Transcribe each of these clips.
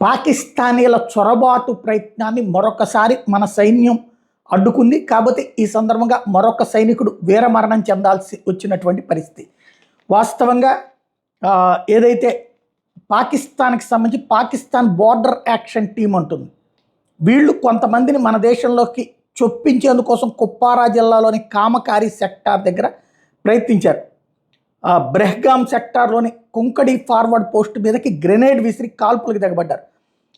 పాకిస్తానీల చొరబాటు ప్రయత్నాన్ని మరొకసారి మన సైన్యం అడ్డుకుంది. కాకపోతే ఈ సందర్భంగా మరొక సైనికుడు వీరమరణం చెందాల్సి వచ్చినటువంటి పరిస్థితి. వాస్తవంగా ఏదైతే పాకిస్తాన్కి సంబంధించి పాకిస్తాన్ బోర్డర్ యాక్షన్ టీం ఉంటుంది, వీళ్ళు కొంతమందిని మన దేశంలోకి చొప్పించేందుకోసం కుప్వారా జిల్లాలోని కామకారి సెక్టార్ దగ్గర ప్రయత్నించారు. బ్రెహ్గామ్ సెక్టార్లోని కుంకడి ఫార్వర్డ్ పోస్ట్ మీదకి గ్రెనేడ్ విసిరి కాల్పులకు దిగబడ్డారు.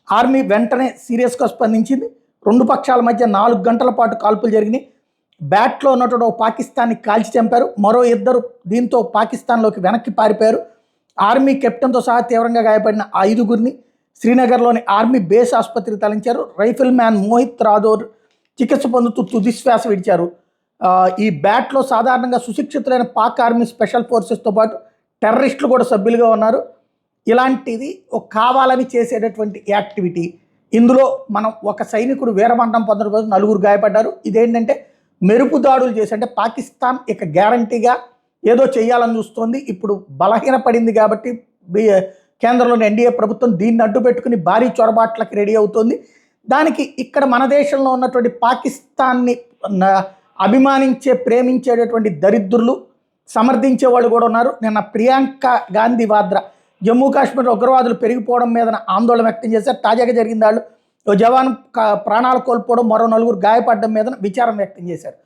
ఆర్మీ వెంటనే సీరియస్గా స్పందించింది. రెండు పక్షాల మధ్య 4 గంటల పాటు కాల్పులు జరిగినాయి. బ్యాట్లో ఉన్నటువంటి ఒక పాకిస్తాన్ని కాల్చి చంపారు. మరో ఇద్దరు దీంతో పాకిస్తాన్లోకి వెనక్కి పారిపోయారు. ఆర్మీ కెప్టెన్తో సహా తీవ్రంగా గాయపడిన 5గురిని శ్రీనగర్లోని ఆర్మీ బేస్ ఆసుపత్రికి తరలించారు. రైఫిల్ మ్యాన్ మోహిత్ రాథోర్ చికిత్స పొందుతూ తుదిశ్వాస విడిచారు. ఈ బ్యాట్లో సాధారణంగా సుశిక్షితులైన పాక్ ఆర్మీ స్పెషల్ ఫోర్సెస్తో పాటు టెర్రరిస్టులు కూడా సభ్యులుగా ఉన్నారు. ఇలాంటిది కావాలని చేసేటటువంటి యాక్టివిటీ. ఇందులో మనం ఒక సైనికుడు వీరమరణం పొందడం కోసం 4 గాయపడ్డారు. ఇదేంటంటే మెరుపు దాడులు చేసి, అంటే పాకిస్తాన్ ఇక గ్యారంటీగా ఏదో చేయాలని చూస్తోంది. ఇప్పుడు బలహీనపడింది కాబట్టి కేంద్రంలోని ఎన్డీఏ ప్రభుత్వం దీన్ని అడ్డు పెట్టుకుని భారీ చొరబాట్లకి రెడీ అవుతోంది. దానికి ఇక్కడ మన దేశంలో ఉన్నటువంటి పాకిస్తాన్ని అభిమానించే ప్రేమించేటటువంటి దరిద్రులు సమర్థించే వాళ్ళు కూడా ఉన్నారు. నిన్న ప్రియాంక గాంధీ వాద్రా జమ్మూ కాశ్మీర్ ఉగ్రవాదులు పెరిగిపోవడం మీద ఆందోళన వ్యక్తం చేశారు. తాజాగా జరిగిన వాళ్ళు ఓ జవాన్ ప్రాణాలు కోల్పోవడం, మరో 4 గాయపడడం మీద విచారం వ్యక్తం చేశారు.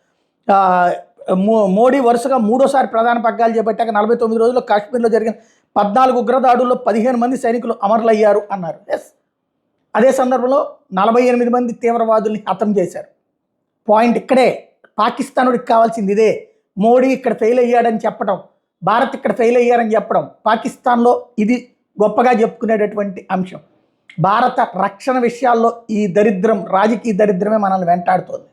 మోడీ వరుసగా 3వ ప్రధాన పగ్గాలు చేపట్టాక 49 రోజుల్లో కాశ్మీర్లో జరిగిన 14 ఉగ్రదాడుల్లో 15 మంది సైనికులు అమరులయ్యారు అన్నారు. అదే సందర్భంలో 48 మంది తీవ్రవాదుల్ని హతం చేశారు. పాయింట్ ఇక్కడే. పాకిస్తానుడికి కావాల్సింది ఇదే. మోడీ ఇక్కడ ఫెయిల్ అయ్యాడని చెప్పడం, భారత్ ఇక్కడ ఫెయిల్ అయ్యారని చెప్పడం, పాకిస్తాన్లో ఇది గొప్పగా చెప్పుకునేటటువంటి అంశం. భారత రక్షణ విషయాల్లో ఈ దరిద్రం, రాజకీయ దరిద్రమే మనల్ని వెంటాడుతోంది.